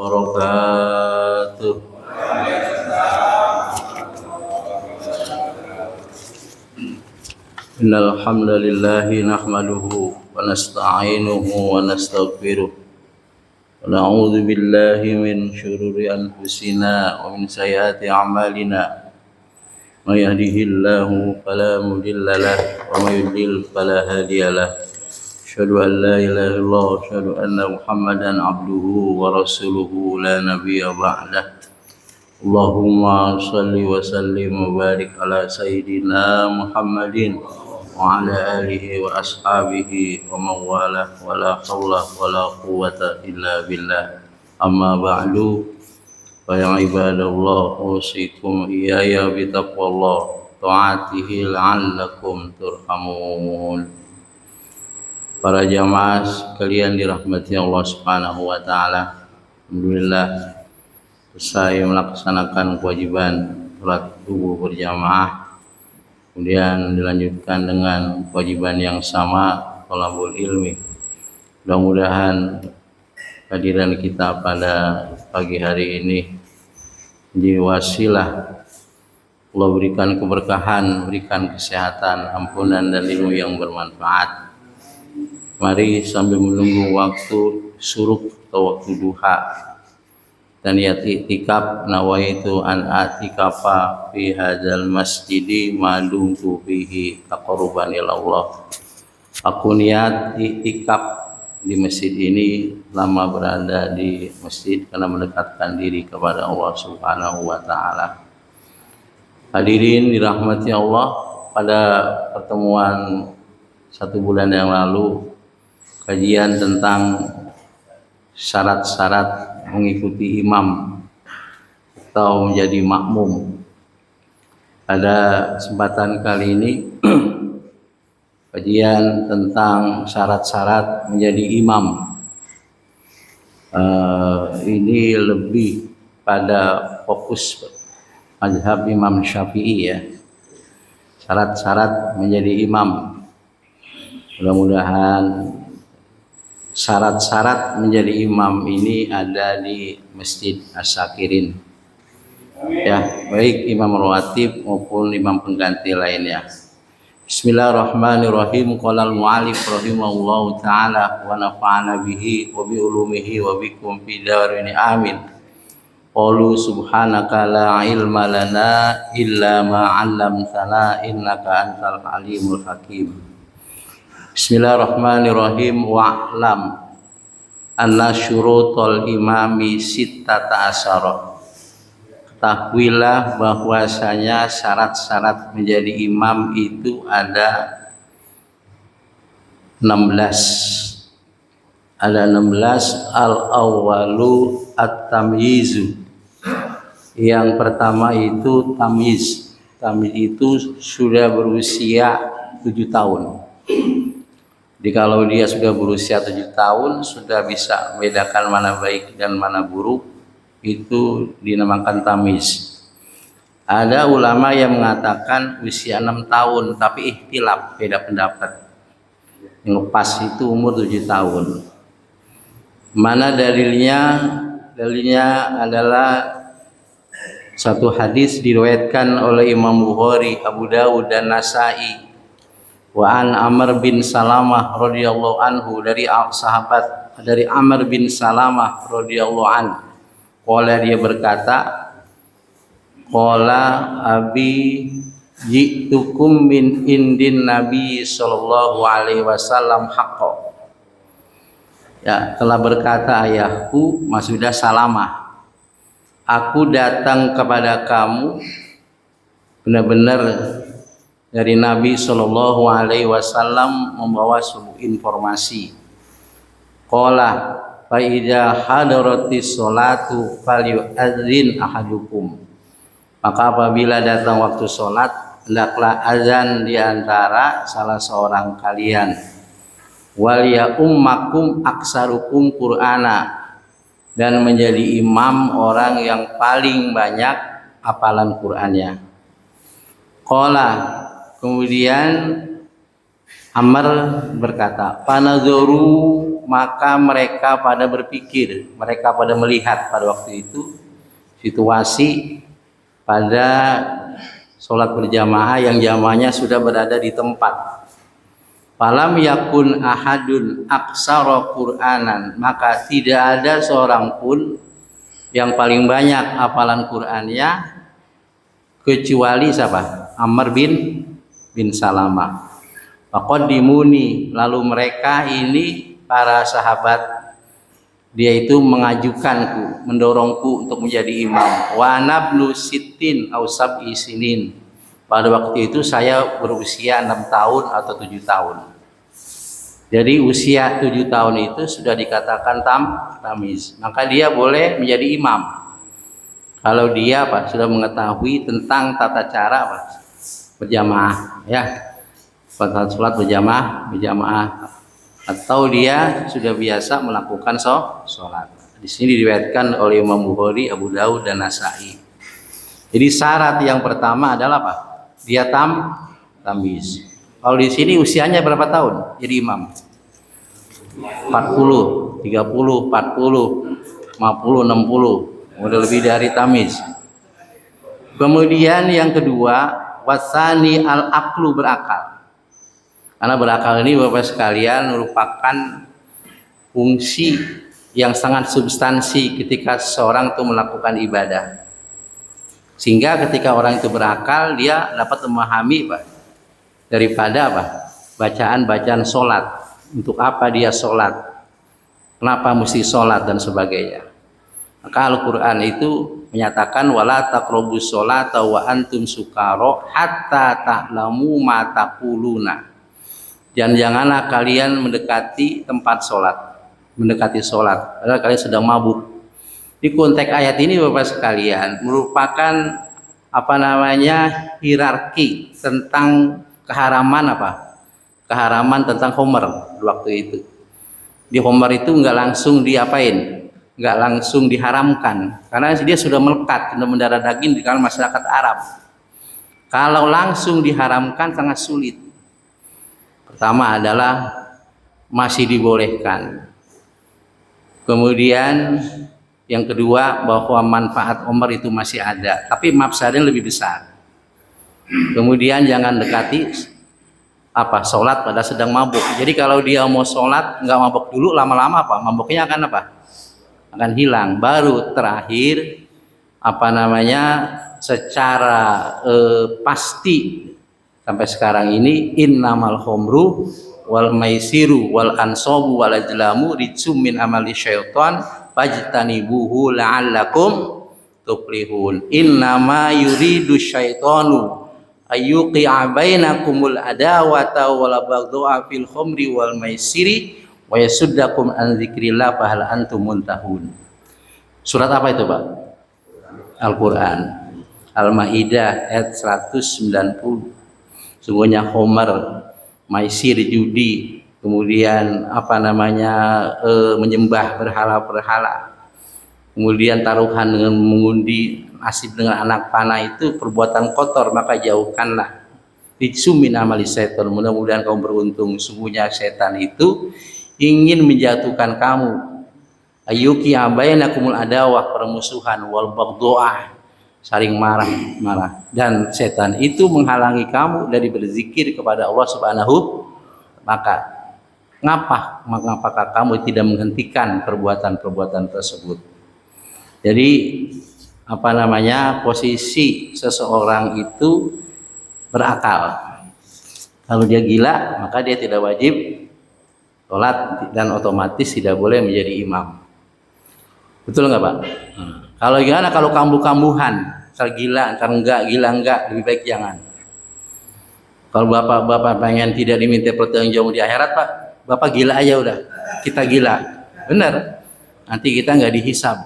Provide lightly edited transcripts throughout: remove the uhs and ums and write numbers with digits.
wabarakatuh. Innal hamdalillahi nahmaduhu wa nasta'inuhu wa nastaghfiruh wa na'udzu billahi min syururi anfusina wa min sayyiati a'malina. May yahdihillahu fala mudilla lahu wa may yudlil fala hadiyalah. Asyhadu an la ilaha illallah wa asyhadu anna Muhammadan abduhu wa rasuluhu la nabiyya ba'dah. Allahumma shalli wa sallim wa barik ala sayyidina Muhammadin wa ala alihi wa ashabihi wa man walah wa la haula wa la quwwata illa billah. Amma ba'du, fa ya ibadallah, usikum iyaya bi taqwallah ta'atihi la'allakum turhamun. Para jamaah sekalian dirahmati Allah Subhanahu wa taala. Alhamdulillah selesai melaksanakan kewajiban salat subuh berjamaah. Kemudian dilanjutkan dengan kewajiban yang sama, thalabul ilmi. Mudah-mudahan kehadiran kita pada pagi hari ini menjadi wasilah Allah berikan keberkahan, berikan kesehatan, ampunan dan ilmu yang bermanfaat. Mari sambil menunggu waktu suruk atau waktu duha dan niat i'tikaf, nawaitu an atikafa fi hadzal masjidi ma dumtu fihi taqarruban ila Allah. Aku niat i'tikaf di masjid ini, lama berada di masjid karena mendekatkan diri kepada Allah Subhanahu wa taala. Hadirin dirahmati Allah, pada pertemuan 1 bulan yang lalu kajian tentang syarat-syarat mengikuti imam atau menjadi makmum. Pada kesempatan kali ini kajian tentang syarat-syarat menjadi imam. Ini lebih pada fokus mazhab Imam Syafi'i ya. Syarat-syarat menjadi imam. Mudah-mudahan syarat-syarat menjadi imam ini ada di Masjid Asy-Syakirin. Ya, baik imam rawatib maupun imam pengganti lainnya. Bismillahirrahmanirrahim. Qala al-mu'allif rahimahullahu taala wa nafa'ana bihi wa bi ulumihi wa bikum fi darin amin. Qalu subhanaka la ilma lana illa ma 'allamtana innaka antal alimul hakim. Bismillahirrahmanirrahim. Wa'lam anna syurutul imami sittata asyara. Ketahuilah bahwasanya syarat-syarat menjadi imam itu ada 16. Ada 16. Al-awwalu at-tamyizu. Yang pertama itu tamyiz. Tamyiz itu sudah berusia 7 tahun. Jadi kalau dia sudah berusia 7 tahun, sudah bisa membedakan mana baik dan mana buruk, itu dinamakan tamyiz. Ada ulama yang mengatakan usia 6 tahun, tapi ikhtilaf, beda pendapat. Yang pas itu umur 7 tahun. Mana dalilnya? Dalilnya adalah satu hadis diriwayatkan oleh Imam Bukhari, Abu Dawud dan Nasa'i. Wa an Amr bin Salamah radhiyallahu anhu, dari sahabat dari Amr bin Salamah radhiyallahu anhu. Qala, dia berkata, qala abi ji'tukum min indin nabi sallallahu alaihi wasallam haqqo. Ya, telah berkata ayahku, maksudnya Salamah, aku datang kepada kamu benar-benar dari Nabi Shallallahu Alaihi Wasallam membawa sebuah informasi. Qala fa idza hadaratis sholatu falyu'adzin ahadukum. Maka apabila datang waktu sholat, hendaklah azan di antara salah seorang kalian. Wal ya ummakum aksarukum qur'ana, dan menjadi imam orang yang paling banyak hafalan Qur'annya. Qala, kemudian Amr berkata, panadzoru maka mereka pada berpikir, mereka pada melihat pada waktu itu situasi pada sholat berjamaah yang jamaahnya sudah berada di tempat. Falam yakun ahadun aksara Qur'anan, maka tidak ada seorang pun yang paling banyak hafalan Qur'annya kecuali siapa? Amr bin Salamah. Faqaddimuni, lalu mereka ini para sahabat dia itu mengajukanku, mendorongku untuk menjadi imam. Wa nablu sittin aw sab'i sinin. Pada waktu itu saya berusia 6 tahun atau 7 tahun. Jadi usia 7 tahun itu sudah dikatakan tamiz. Maka dia boleh menjadi imam. Kalau dia sudah mengetahui tentang tata cara berjamaah, ya. Sholat berjamaah, atau dia sudah biasa melakukan sholat. Di sini diriwayatkan oleh Imam Bukhari, Abu Daud dan Nasa'i. Jadi syarat yang pertama adalah apa? Dia tamiz. Kalau di sini usianya berapa tahun jadi imam? 40, 30, 40, 50, 60, udah lebih dari tamiz. Kemudian yang kedua, wasani al-aqlu, berakal. Karena berakal ini Bapak sekalian merupakan fungsi yang sangat substansi ketika seorang itu melakukan ibadah. Sehingga ketika orang itu berakal, dia dapat memahami daripada bacaan-bacaan sholat. Untuk apa dia sholat? Kenapa mesti sholat dan sebagainya. Maka Al-Quran itu menyatakan wala taqrabus sholata wa antum sukara hatta ta'lamu ma taquluna. Dan janganlah kalian mendekati tempat sholat, padahal kalian sedang mabuk. Di konteks ayat ini Bapak sekalian merupakan hierarki tentang keharaman keharaman tentang homer waktu itu. Di homer itu nggak langsung nggak langsung diharamkan karena dia sudah melekat, sudah mendarah daging di kalangan masyarakat Arab. Kalau langsung diharamkan sangat sulit. Pertama adalah masih dibolehkan. Kemudian yang kedua bahwa manfaat Umar itu masih ada, tapi mafsadnya lebih besar. Kemudian jangan dekati sholat pada sedang mabuk. Jadi kalau dia mau sholat nggak mabuk dulu, lama-lama mabuknya akan hilang. Baru terakhir secara pasti sampai sekarang ini innamal khomru wal maisiru wal ansobu wal ajlamu rijsum min amali syaitan fajtanibuhu la'allakum tuflihun. Innama yuridu syaitanu ayyuqi'a bainakumul adawata wal baghdha'a fil khomri wal maisiri wa yasuddakum an dzikrillah fahal antum muntahun. Surat apa itu Pak? Al-Quran, Al-Maidah ayat 190. Sungguhnya homer, maisir, judi, kemudian menyembah berhala-berhala, kemudian taruhan dengan mengundi nasib dengan anak panah itu perbuatan kotor, maka jauhkanlah. Rijsumin amali setan, mudah-mudahan kamu beruntung. Sungguhnya setan itu ingin menjatuhkan kamu. Ayyuki abainakumul adawah, permusuhan, wal baghdha'a, saling marah, dan setan itu menghalangi kamu dari berzikir kepada Allah Subhanahu. Maka mengapakah kamu tidak menghentikan perbuatan-perbuatan tersebut? Jadi posisi seseorang itu berakal. Kalau dia gila, maka dia tidak wajib sholat dan otomatis tidak boleh menjadi imam. Betul nggak Pak? Kalau gimana kalau kambuh-kambuhan, gila, enggak, lebih baik jangan. Kalau bapak pengen tidak diminta pertanggung di akhirat Pak, bapak gila aja udah, kita gila, bener. Nanti kita nggak dihisab.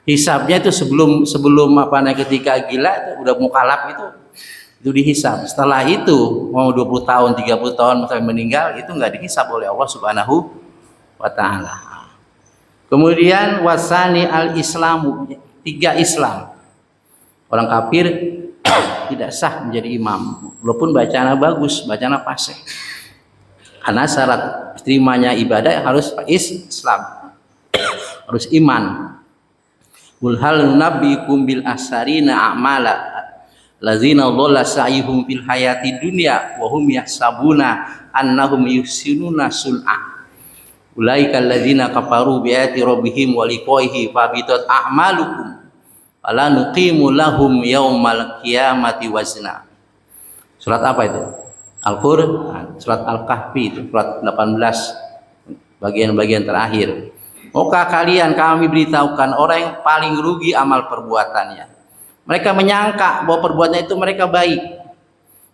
Hisabnya itu sebelum ketika gila itu udah mukalaf itu dihisab. Setelah itu mau 20 tahun, 30 tahun sampai meninggal itu nggak dihisab oleh Allah Subhanahu wa Ta'ala. Kemudian wasani al-islamu, 3 Islam. Orang kafir tidak sah menjadi imam walaupun bacaannya bagus, bacaannya fasih. Karena syarat terimanya ibadah harus Islam, harus iman. Qul hal nunabbiukum bil asarina a'mala lazina dhalla sa'yuhum fil hayati dunya wa hum yahsabuna annahum yuhsinuna sun'a. Ulaika alladzina kafaru bi ayati rabbihim wa liqaihi fabitat a'malukum fala nuqimu lahum yaumal qiyamati wazna. Surat apa itu? Al-Qur'an, surat Al-Kahfi itu, surat 18 bagian-bagian terakhir. Maukah kalian kami beritahukan orang yang paling rugi amal perbuatannya. Mereka menyangka bahwa perbuatannya itu mereka baik,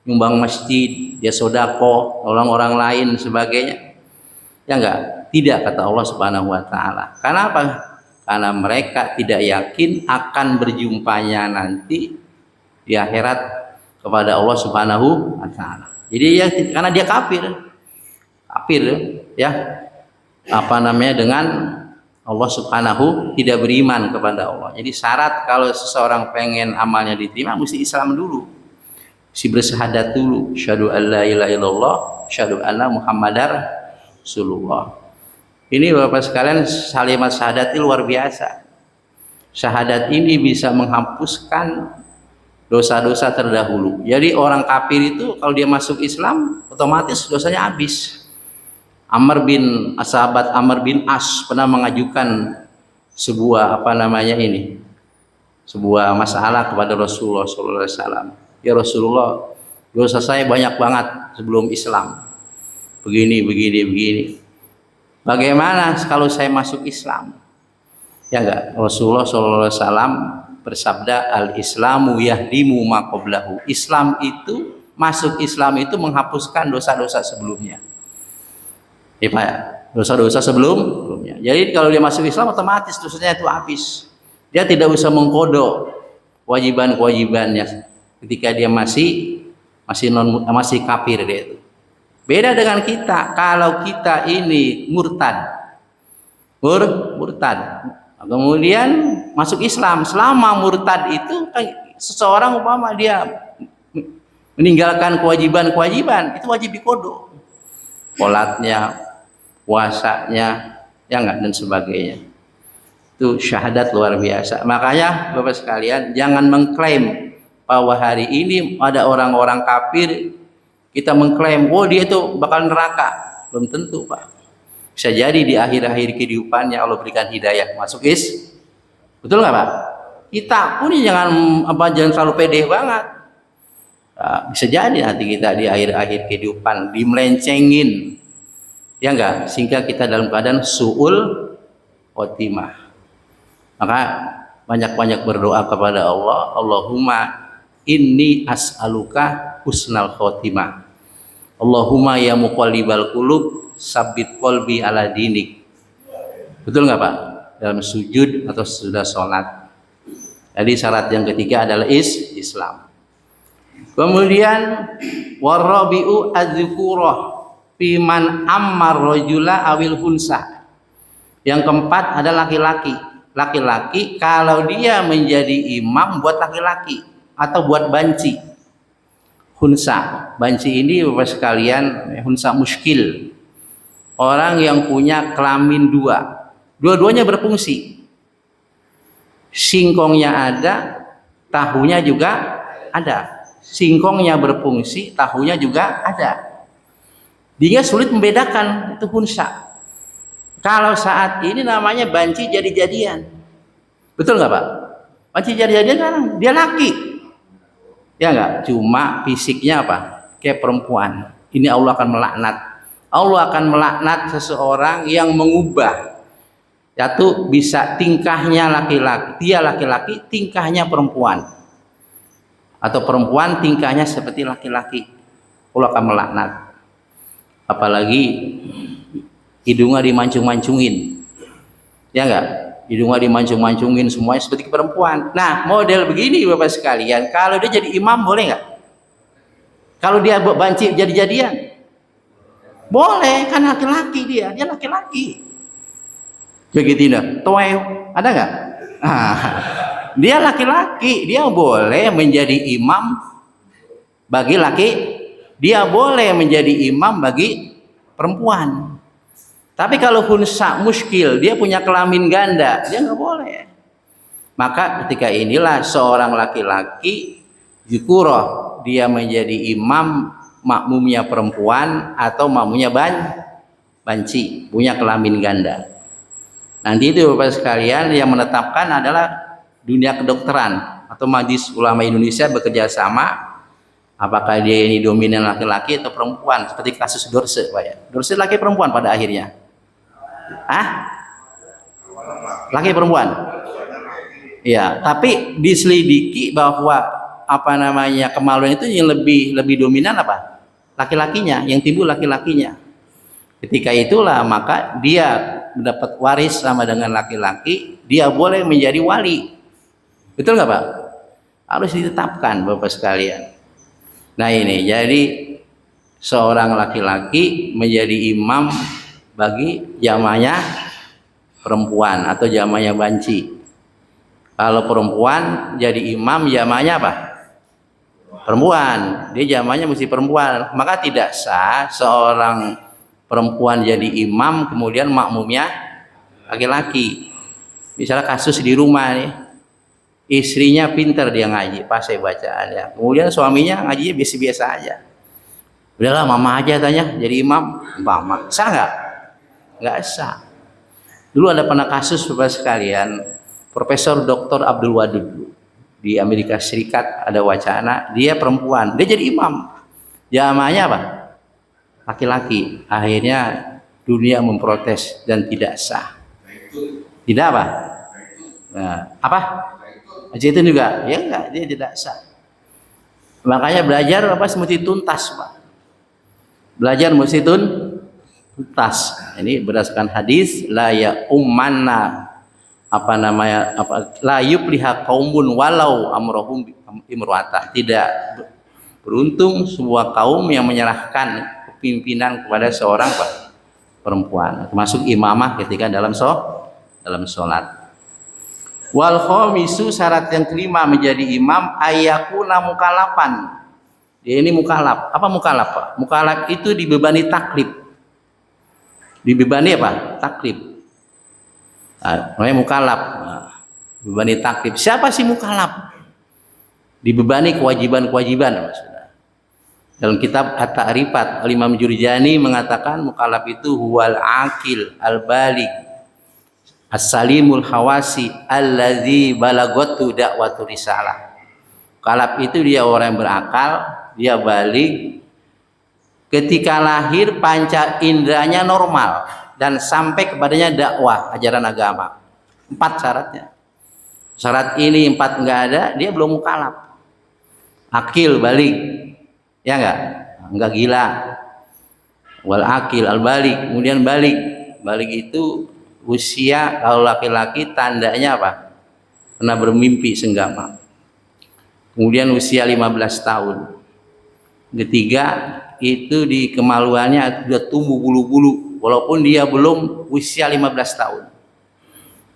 nyumbang masjid, dia sodako, nolong orang lain sebagainya. Ya enggak, tidak, kata Allah Subhanahu wa taala. Karena apa? Karena mereka tidak yakin akan berjumpanya nanti di akhirat kepada Allah Subhanahu wa taala. Jadi ya, karena dia kafir ya, dengan Allah Subhanahu, tidak beriman kepada Allah. Jadi syarat kalau seseorang pengen amalnya diterima mesti Islam dulu, mesti bersyahadat dulu, syahadu alla ilaha illallah, syahadu anna muhammadar rasulullah. Ini Bapak sekalian, kalimat syahadat itu luar biasa. Syahadat ini bisa menghapuskan dosa-dosa terdahulu. Jadi orang kafir itu kalau dia masuk Islam otomatis dosanya habis. Sahabat Amr bin As pernah mengajukan sebuah sebuah masalah kepada Rasulullah SAW. Ya Rasulullah, dosa saya banyak banget sebelum Islam. Begini. Bagaimana kalau saya masuk Islam? Ya enggak, Rasulullah SAW bersabda, al-Islamu yahdimu ma qablahu. Masuk Islam itu menghapuskan dosa-dosa sebelumnya. Ya Pak, dosa-dosa sebelumnya. Jadi kalau dia masuk Islam otomatis dosanya itu habis. Dia tidak usah mengkodok kewajiban-kewajibannya ketika dia masih kafir dia itu. Beda dengan kita. Kalau kita ini murtad, kemudian masuk Islam, selama murtad itu kan seseorang umpama dia meninggalkan kewajiban-kewajiban itu wajib dikodok. Sholatnya, puasanya, ya enggak, dan sebagainya. Itu syahadat luar biasa. Makanya Bapak sekalian, jangan mengklaim bahwa hari ini ada orang-orang kafir, kita mengklaim, oh dia itu bakal neraka. Belum tentu Pak. Bisa jadi di akhir-akhir kehidupannya Allah berikan hidayah masuk betul nggak Pak? Kita pun jangan terlalu pede banget. Nah, bisa jadi nanti kita di akhir-akhir kehidupan dimelencengin, ya enggak, sehingga kita dalam keadaan su'ul khotimah. Maka banyak-banyak berdoa kepada Allah, Allahumma inni as'aluka husnal khotimah. Allahumma ya muqallibal qulub sabbit qalbi ala dinik. Betul nggak Pak? Dalam sujud atau sudah sholat. Jadi syarat yang ketiga adalah Islam. Kemudian warabi'u adzkurah fiman ammar rajula awil hunsa. Yang keempat adalah laki-laki. Laki-laki kalau dia menjadi imam buat laki-laki atau buat banci. Hunsa, banci ini Bapak sekalian, hunsa muskil. Orang yang punya kelamin dua-duanya berfungsi. Singkongnya ada, tahunya juga ada. Singkongnya berfungsi, tahunya juga ada. Dia sulit membedakan itu hunsa. Kalau saat ini namanya banci jadi-jadian. Betul nggak Pak? Banci jadi-jadian kan dia laki. Ya nggak? Cuma fisiknya apa? Kayak perempuan. Ini Allah akan melaknat. Allah akan melaknat seseorang yang mengubah. Yaitu bisa tingkahnya laki-laki. Dia laki-laki, tingkahnya perempuan. Atau perempuan tingkahnya seperti laki-laki, Allah akan melaknat. Apalagi hidungnya dimancung-mancungin, ya enggak, hidungnya dimancung-mancungin semuanya seperti perempuan. Nah model begini Bapak sekalian, kalau dia jadi imam boleh nggak? Kalau dia banci jadi-jadian boleh, kan laki-laki, dia laki-laki. Begitu ada nggak? Dia laki-laki, dia boleh menjadi imam bagi laki, dia boleh menjadi imam bagi perempuan. Tapi kalau khunsa muskil, dia punya kelamin ganda, dia nggak boleh. Maka ketika inilah seorang laki-laki zukuroh, dia menjadi imam, makmumnya perempuan atau makmumnya banci, punya kelamin ganda. Nanti itu Bapak sekalian yang menetapkan adalah dunia kedokteran atau Majelis Ulama Indonesia bekerja sama, apakah dia ini dominan laki-laki atau perempuan, seperti kasus Dorse, Pak ya. Dorse laki perempuan pada akhirnya. Laki perempuan. Ya, tapi diselidiki bahwa kemaluan itu yang lebih dominan apa? Laki-lakinya, yang timbul laki-lakinya. Ketika itulah maka dia mendapat waris sama dengan laki-laki, dia boleh menjadi wali. Betul nggak Pak? Harus ditetapkan Bapak sekalian. Nah ini, jadi seorang laki-laki menjadi imam bagi jamaahnya perempuan atau jamaahnya banci. Kalau perempuan jadi imam jamaahnya apa? Perempuan. Dia jamaahnya mesti perempuan. Maka tidak sah seorang perempuan jadi imam kemudian makmumnya laki-laki. Misalnya kasus di rumah nih, istrinya pinter dia ngaji, pasai bacaannya, kemudian suaminya ngajinya biasa-biasa aja. Udahlah mama aja tanya jadi imam, mama sah nggak sah. Dulu ada pernah kasus Bapak sekalian, Profesor Dr. Abdul Wadud di Amerika Serikat, ada wacana dia perempuan, dia jadi imam, jamaahnya apa? Laki-laki. Akhirnya dunia memprotes dan tidak sah. Tidak apa? Nah, apa? Itu juga, ya enggak, dia tidak sah. Makanya belajar apa mesti tuntas, Pak. Belajar mesti tuntas. Ini berdasarkan hadis la ya ummanna la yufliha qaumun walau amrohum imro'ata. Tidak beruntung sebuah kaum yang menyerahkan pimpinan kepada seorang perempuan, termasuk imamah ketika dalam sholat. Wal khamisu, syarat yang kelima menjadi imam ayakuna mukallafan. Dia ini mukallaf. Apa mukallaf, Pak? Mukallaf itu dibebani taklif. Dibebani apa? Taklif. Namanya mukallaf. Dibebani taklif. Siapa sih mukallaf? Dibebani kewajiban-kewajiban maksudnya. Dalam kitab At-Ta'rifat, Imam Jurjani mengatakan mukallaf itu huwal aqil al-baligh as-salimul hawasi alladzi balagatu da'watu risalah. Mukallaf itu dia orang yang berakal, dia balik, ketika lahir panca inderanya normal dan sampai kepadanya dakwah ajaran agama. 4 syaratnya. Syarat ini 4 enggak ada, dia belum mukallaf. Akil balik, ya enggak gila. Wal akil al balik, kemudian balik itu usia kalau laki-laki tandanya apa? Pernah bermimpi senggama. Kemudian usia 15 tahun. Ketiga itu di kemaluannya sudah tumbuh bulu-bulu walaupun dia belum usia 15 tahun.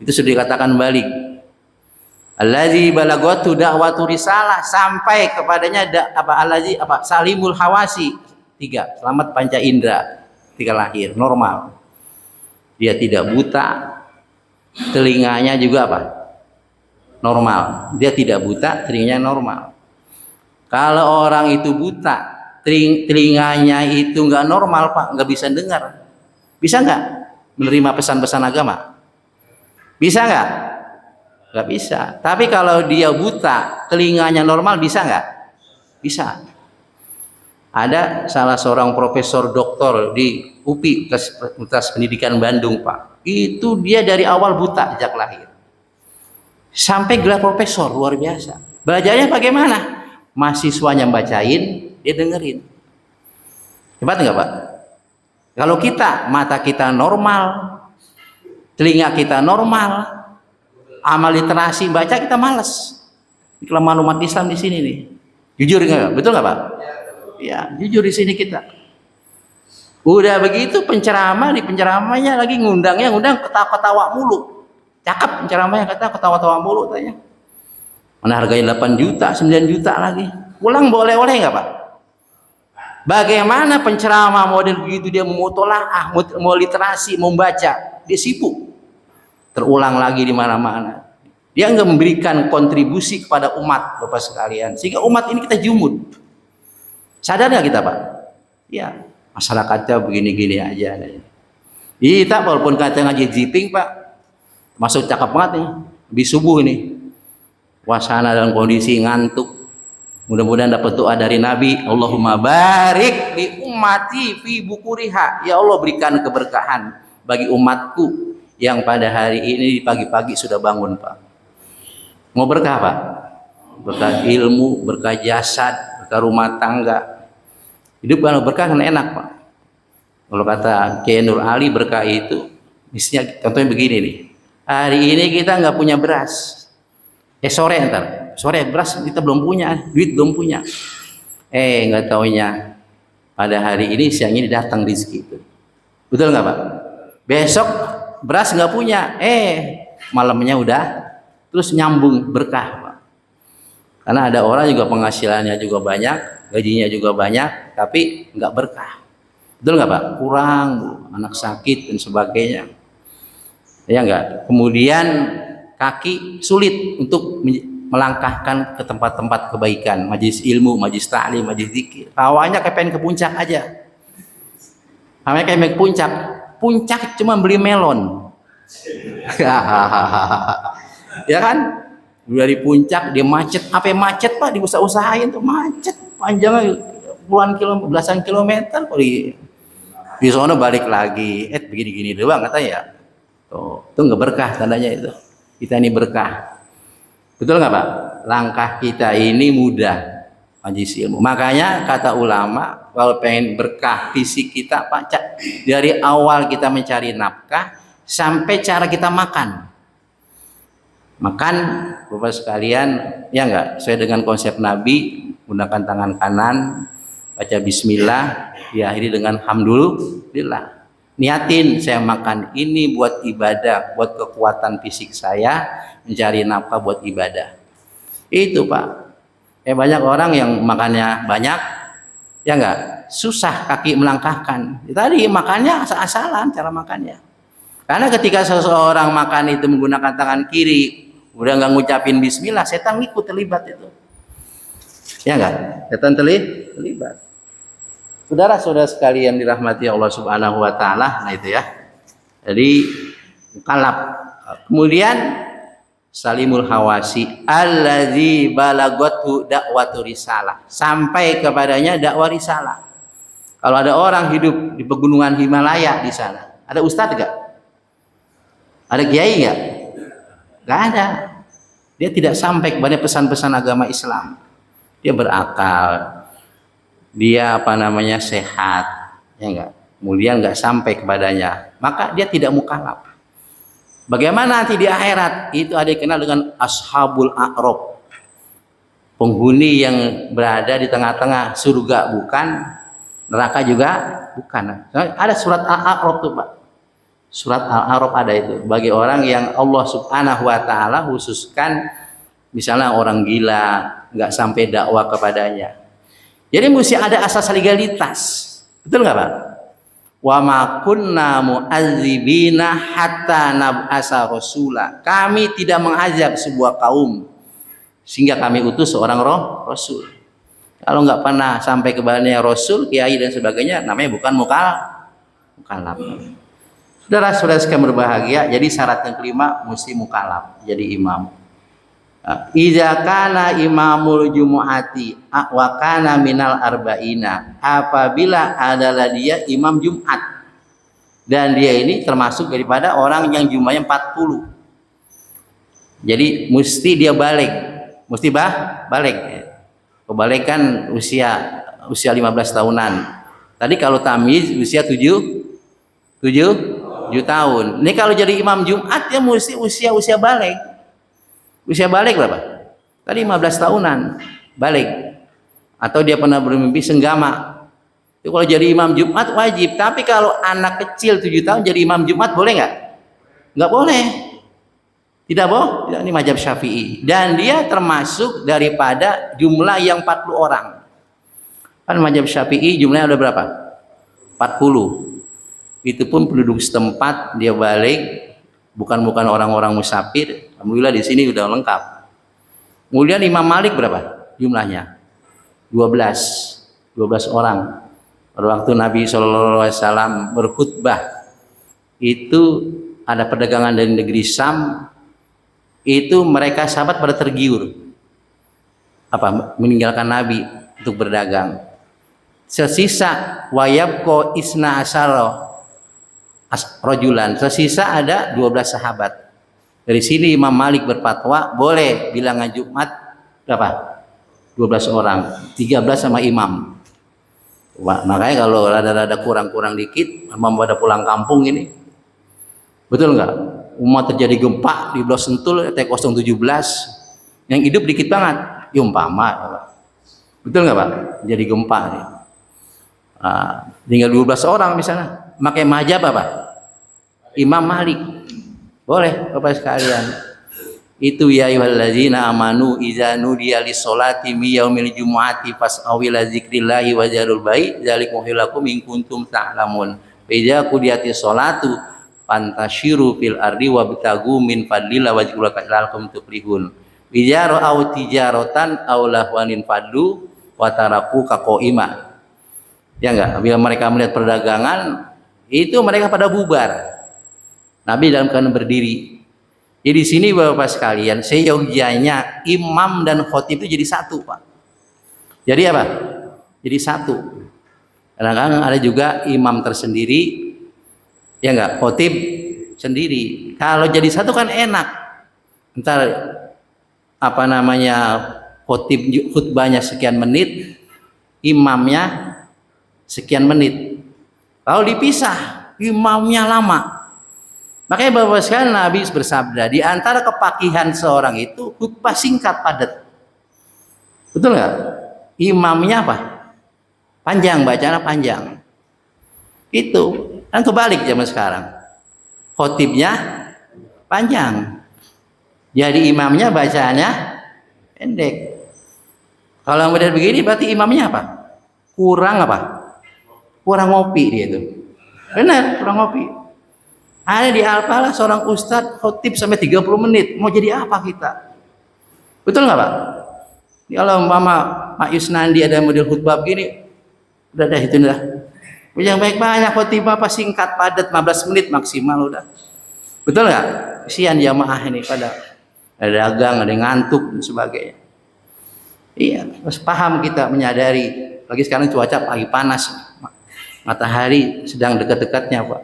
Itu sudah dikatakan balik. Allazi balagatu da'watu risalah, sampai kepadanya salimul hawasi. 3, selamat panca indera ketika lahir, normal. Dia tidak buta, telinganya juga apa? Normal. Dia tidak buta, telinganya normal. Kalau orang itu buta, telinganya itu nggak normal, Pak, nggak bisa dengar. Bisa nggak menerima pesan-pesan agama? Bisa nggak? Nggak bisa. Tapi kalau dia buta, telinganya normal, bisa nggak? Bisa. Ada salah seorang profesor doktor di UPI, Universitas Pendidikan Bandung, Pak. Itu dia dari awal buta sejak lahir. Sampai gelar profesor, luar biasa. Belajarnya bagaimana? Mahasiswanya bacain, dia dengerin. Hebat nggak, Pak? Kalau kita, mata kita normal, telinga kita normal, amal literasi baca kita malas. Kelemahan umat Islam di sini nih. Jujur nggak? Betul nggak, Pak? Ya, jujur di sini kita. Udah begitu penceramah, di penceramahnya lagi ngundang ketawa-ketawa mulu. Cakep penceramahnya, ketawa-tawa mulu tanya. Mana harganya 8 juta, 9 juta lagi. Pulang boleh-boleh nggak, Pak? Bagaimana penceramah model begitu dia mau tolaah, mau literasi, mau baca, dia sibuk. Terulang lagi di mana-mana. Dia enggak memberikan kontribusi kepada umat, Bapak sekalian. Sehingga umat ini kita jumud. Sadar nggak kita, Pak? Ya, masyarakatnya begini-gini aja. Kita walaupun kata ngaji jiping, Pak, masuk cakep banget nih. Di subuh ini, suasana dalam kondisi ngantuk. Mudah-mudahan dapat doa dari Nabi. Allahumma barik li ummati fi bukuriha. Ya Allah, berikan keberkahan bagi umatku yang pada hari ini pagi-pagi sudah bangun, Pak. Mau berkah, Pak? Berkah ilmu, berkah jasad, berkah rumah tangga. Hidup kalau berkah kan enak, Pak. Kalau kata Kiai Nur Ali, berkah itu misalnya contohnya begini nih. Hari ini kita nggak punya beras. Sore beras kita belum punya, duit belum punya. Nggak taunya pada hari ini siang ini datang rezeki itu. Betul nggak, Pak? Besok beras nggak punya, malamnya udah terus nyambung berkah, Pak. Karena ada orang juga penghasilannya juga banyak, gajinya juga banyak, tapi nggak berkah. Betul nggak, Pak? Kurang, Bu, anak sakit dan sebagainya. Ya nggak. Kemudian kaki sulit untuk melangkahkan ke tempat-tempat kebaikan, majelis ilmu, majelis ta'lim, majelis zikir. Awalnya kayak pengen ke puncak aja. Awalnya kayak pengen ke puncak. Puncak cuma beli melon. Ya kan? Dari puncak dia macet, apa yang macet, Pak? Diusahain tuh macet panjangnya puluhan kilometer, belasan kilometer. Di sana balik lagi, begini-gini doang katanya. Tuh, itu nggak berkah tandanya itu. Kita ini berkah. Betul nggak, Pak? Langkah kita ini mudah majelis ilmu. Makanya kata ulama, kalau pengen berkah fisik kita, Pak, dari awal kita mencari nafkah sampai cara kita makan. Makan, Bapak sekalian, ya enggak, sesuai dengan konsep Nabi, gunakan tangan kanan, baca bismillah, diakhiri dengan alhamdulillah. Niatin saya makan ini buat ibadah, buat kekuatan fisik saya, mencari nafkah buat ibadah. Itu, Pak. Banyak orang yang makannya banyak, ya enggak, susah kaki melangkahkan. Tadi makannya asal-asalan cara makannya. Karena ketika seseorang makan itu menggunakan tangan kiri, udah nggak ngucapin bismillah, setan ikut terlibat itu. Ya enggak? Setan terlibat. Saudara-saudara sekalian dirahmati Allah Subhanahu wa taala, nah itu ya. Jadi mukallaf. Kemudian salimul hawasi allazi balagatu da'watu risalah. Sampai kepadanya dakwah risalah. Kalau ada orang hidup di pegunungan Himalaya di sana, ada ustadz enggak? Ada kiai enggak? Enggak ada. Dia tidak sampai kepada pesan-pesan agama Islam. Dia berakal. Dia sehat, ya enggak. Kemudian enggak sampai kepadanya, maka dia tidak mukallaf. Bagaimana nanti di akhirat? Itu ada dikenal dengan ashabul a'rab. Penghuni yang berada di tengah-tengah, surga bukan, neraka juga bukan. Ada surat Al-A'raf tuh, Pak. Surat Al-A'raf ada itu bagi orang yang Allah Subhanahu wa taala khususkan, misalnya orang gila, enggak sampai dakwah kepadanya. Jadi mesti ada asas legalitas. Betul nggak, Pak? Wa ma kunna mu'adzibina hatta nab'asa rasula. Kami tidak mengazab sebuah kaum sehingga kami utus seorang rasul. Kalau nggak pernah sampai kepadanya rasul, kiai dan sebagainya, namanya bukan mukallaf. Saudara-saudara sekalian berbahagia, jadi syarat yang kelima mesti mukallaf, jadi imam. Idza kana imamul jumu'ati wa kana minal arba'ina, apabila adalah dia imam Jumat dan dia ini termasuk daripada orang yang jumlahnya 40, jadi mesti dia balik, mesti balik. Kebalik kan usia 15 tahunan. Tadi kalau tamyiz usia 7 tahun. Ini kalau jadi imam Jumat dia mesti usia balik. Usia balik berapa? Tadi 15 tahunan balik. Atau dia pernah bermimpi senggama. Itu kalau jadi imam Jumat wajib. Tapi kalau anak kecil 7 tahun jadi imam Jumat boleh nggak? Nggak boleh. Tidak boleh. Ini mazhab Syafi'i. Dan dia termasuk daripada jumlah yang 40 orang. Kan mazhab Syafi'i jumlahnya ada berapa? 40. Itu pun penduduk setempat, dia balik, bukan orang-orang musafir. Alhamdulillah di sini udah lengkap. Kemudian Imam Malik berapa jumlahnya? 12 orang. Pada waktu Nabi SAW berkhutbah, itu ada perdagangan dari negeri Syam, itu mereka sahabat pada tergiur meninggalkan Nabi untuk berdagang. Sesisa wayabko isna asyara rojulan, tersisa ada 12 sahabat. Dari sini Imam Malik berfatwa boleh bilangan Jumat berapa? 12 orang, 13 sama imam. Wah, makanya kalau rada-rada kurang-kurang dikit, imam pada pulang kampung ini, betul nggak? Umat terjadi gempa di Pulau Sentul T017, yang hidup dikit banget, ya umpama, betul nggak Pak? Jadi gempa nih. Tinggal 12 orang di sana. Pakai mazhab apa? Imam Malik. Boleh Bapak sekalian. Itu ya ayyuhalladzina amanu idza nudiya lis-sholati mi yaumil jumu'ati fas'au ila dzikrillahi wa dzarul bai' dzalikum khairul in kuntum ta'lamun. Fa idza qudiyatis sholatu fantashiru fil ardi wabtagu min fadlillah waj'alakum la'allakum tuflihun. Idza ra'au tijaratan aw lahwanin fadlu wa taraku qa'ima. Ya enggak, bila mereka melihat perdagangan itu mereka pada bubar. Nabi dalam keadaan berdiri. Jadi di sini Bapak sekalian, seyogianya imam dan khotib itu jadi satu, Pak. Jadi apa? Jadi satu. Kadang-kadang ada juga imam tersendiri, ya enggak, khotib sendiri. Kalau jadi satu kan enak. Ntar khotib khutbahnya sekian menit, imamnya sekian menit. Kalau dipisah, imamnya lama. Makanya Bapak sekalian Nabi bersabda, di antara kepakihan seorang itu khutbah singkat padat. Betul nggak? Imamnya apa? Panjang, bacanya panjang. Itu kan kebalik zaman sekarang. Khotibnya panjang. Jadi imamnya bacanya pendek. Kalau model begini berarti imamnya apa? Kurang apa? Kurang ngopi dia itu. Benar, kurang ngopi. Ada di Al-Falah seorang ustadz khotib sampai 30 menit. Mau jadi apa kita? Betul nggak Pak? Kalau Mama Pak Yusnandi ada model khutbah begini, udah itu dah. Yang baik-banyak khotib apa singkat padat 15 menit maksimal udah. Betul nggak? Kesian jamaah ini pada ada dagang, ada yang ngantuk dan sebagainya. Iya, harus paham kita menyadari. Lagi sekarang cuaca pagi panas, matahari sedang dekat-dekatnya Pak.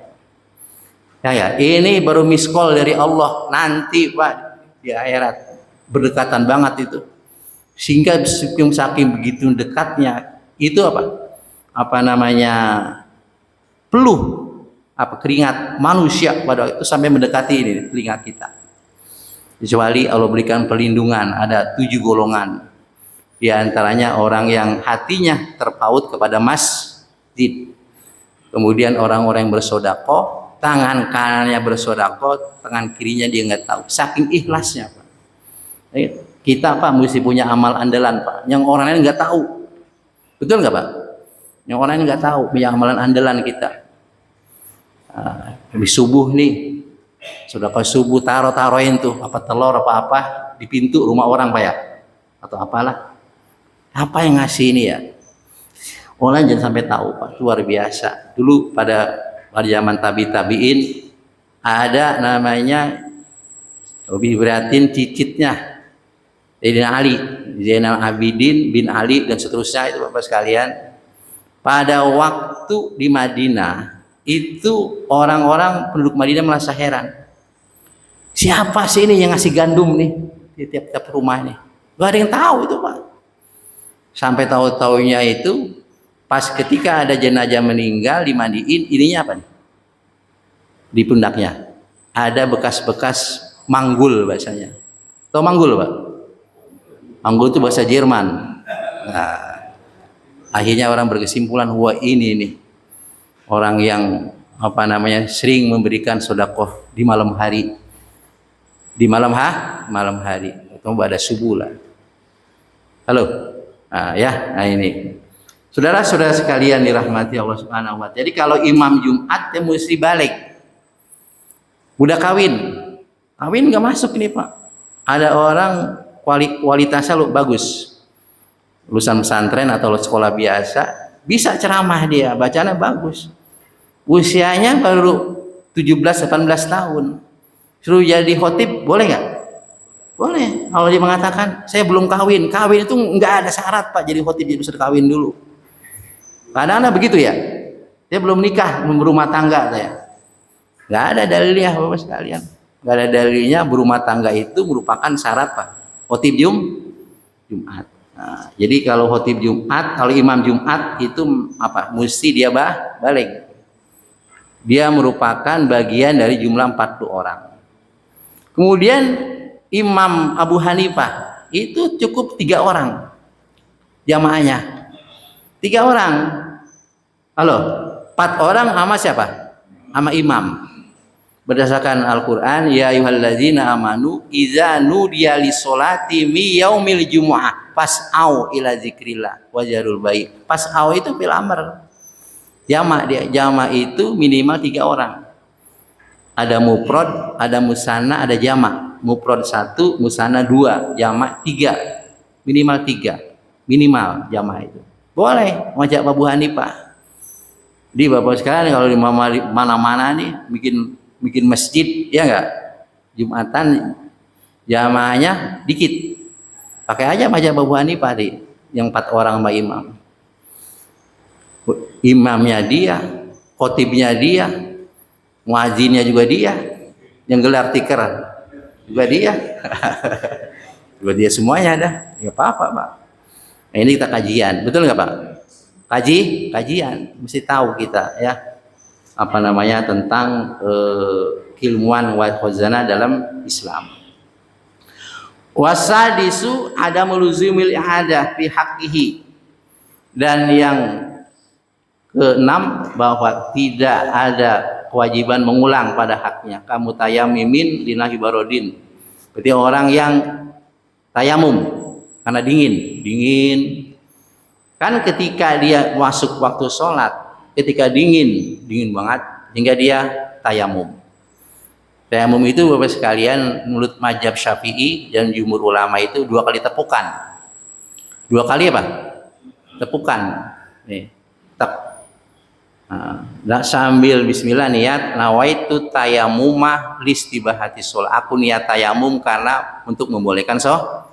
Ya, ini baru miskol dari Allah. Nanti Pak di akhirat berdekatan banget itu. Sehingga saking begitu dekatnya itu peluh keringat manusia pada itu sampai mendekati ini telinga kita. Kecuali Allah berikan perlindungan, ada 7 golongan. Di antaranya orang yang hatinya terpaut kepada masjid. Kemudian orang-orang yang bersedekah, tangan kanannya bersedekah, tangan kirinya dia nggak tahu. Saking ikhlasnya Pak. Kita Pak mesti punya amal andalan Pak, yang orang lain nggak tahu. Betul nggak Pak? Yang orang lain nggak tahu punya amalan andalan kita. Habis subuh nih, sedekah subuh taruhin tuh telur apa di pintu rumah orang Pak ya, atau apalah. Apa yang ngasih ini ya? Orang jangan sampai tahu Pak, luar biasa. Dulu pada zaman tabi'in ada namanya lebih beratin cicitnya Sayyidina Ali, Zainal Abidin bin Ali dan seterusnya itu Bapak sekalian. Pada waktu di Madinah itu orang-orang penduduk Madinah merasa heran. Siapa sih ini yang ngasih gandum nih di tiap-tiap rumah nih? Gak ada yang tahu itu Pak. Sampai tahu-taunya itu pas ketika ada jenazah meninggal dimandiin, ininya apa nih? Di pundaknya ada bekas-bekas manggul bahasanya. Tahu manggul Pak? Manggul itu bahasa Jerman. Nah, akhirnya orang berkesimpulan, wah ini nih orang yang sering memberikan sedekah di malam hari. Di malam hari atau pada subuh lah. Halo. Nah ini Saudara-saudara sekalian dirahmati Allah Subhanahu wa Ta'ala. Jadi kalau imam Jumat dia mesti balik. Udah kawin nggak masuk ini Pak. Ada orang kualitasnya bagus, lulusan pesantren atau sekolah biasa, bisa ceramah dia, bacanya bagus. Usianya baru 17-18 tahun. Suruh jadi khotib boleh nggak? Boleh. Kalau dia mengatakan saya belum kawin itu nggak ada syarat Pak jadi khotib, dia bisa kawin dulu. Kadang-kadang begitu ya. Dia belum nikah, belum berumah tangga saya. Nggak ada dalilnya Bapak sekalian. Nggak ada dalilnya berumah tangga itu merupakan syarat Pak. Khotib Jumat. Nah, jadi kalau khotib Jumat, kalau imam Jumat itu apa? Mesti dia balik. Dia merupakan bagian dari jumlah 40 orang. Kemudian Imam Abu Hanifah itu cukup 3 orang jamaahnya. 3 orang. Halo, 4 orang sama siapa? Sama imam. Berdasarkan Al-Quran, ya ayyuhalladzina amanu idza nudiya lis-sholati mi yaumil jumu'ah fas'au ila dzikrillah wajarul bai'. Fas'au itu fil amr. Jama' itu minimal 3 orang. Ada mufrad, ada musanna, ada jama'. Mufrad 1, musanna 2, jama' 3. Minimal 3. Minimal jama' itu. Boleh ngajak Abu Hanifah. Di Bapak sekalian kalau di mana-mana nih bikin masjid, ya enggak? Jumatan jamaahnya dikit. Pakai aja mazhab Abu Hanifah di yang 4 orang sama imam. Imamnya dia, khotibnya dia, muadzinnya juga dia, yang gelar tikar juga dia. Juga dia semuanya ada. Ya apa-apa, Pak. Nah, ini kita kajian, betul nggak Pak? Kajian, mesti tahu kita ya apa namanya tentang keilmuan wa khazanah dalam Islam. Wasadisu ada meluzumil i'adah fi haqqihi, dan yang keenam bahwa tidak ada kewajiban mengulang pada haknya. Kamu tayamimin linahi barodin, berarti orang yang tayamum karena dingin kan, ketika dia masuk waktu sholat, ketika dingin banget hingga dia tayamum. Tayamum itu Bapak sekalian menurut mazhab Syafi'i dan jumhur ulama itu 2 kali tepukan. 2 kali apa? Tepukan. Nih, tep. Nah, sambil bismillah niat nawaitu tayamumah listibahati sholat. Aku niat tayamum karena untuk membolehkan sholat.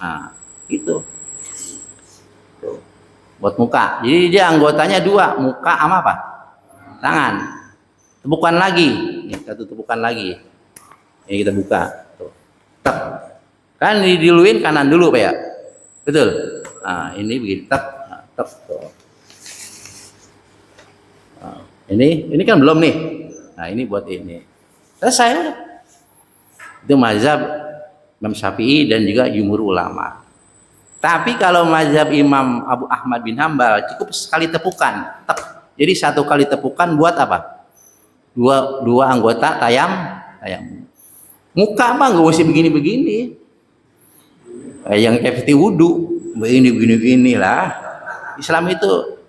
Nah, itu. Buat muka. Jadi dia anggotanya 2, muka sama apa? Tangan. Tepukan lagi. Nih, satu tepukan lagi. Ini kita buka. Tuh. Tep. Kan didiluin kanan dulu Pak ya? Betul. Nah, ini begini. Tep. Nah, tep. Tuh. Nah, ini kan belum nih. Nah, ini buat ini. Selesai udah. Itu mazhab Imam Syafi'i dan juga jumhur ulama. Tapi kalau mazhab Imam Abu Ahmad bin Hambal cukup sekali tepukan. Tek. Jadi 1 kali tepukan buat apa? Dua anggota tayam. Muka mah nggak mesti begini-begini. Yang seperti wudhu, begini lah. Islam itu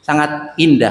sangat indah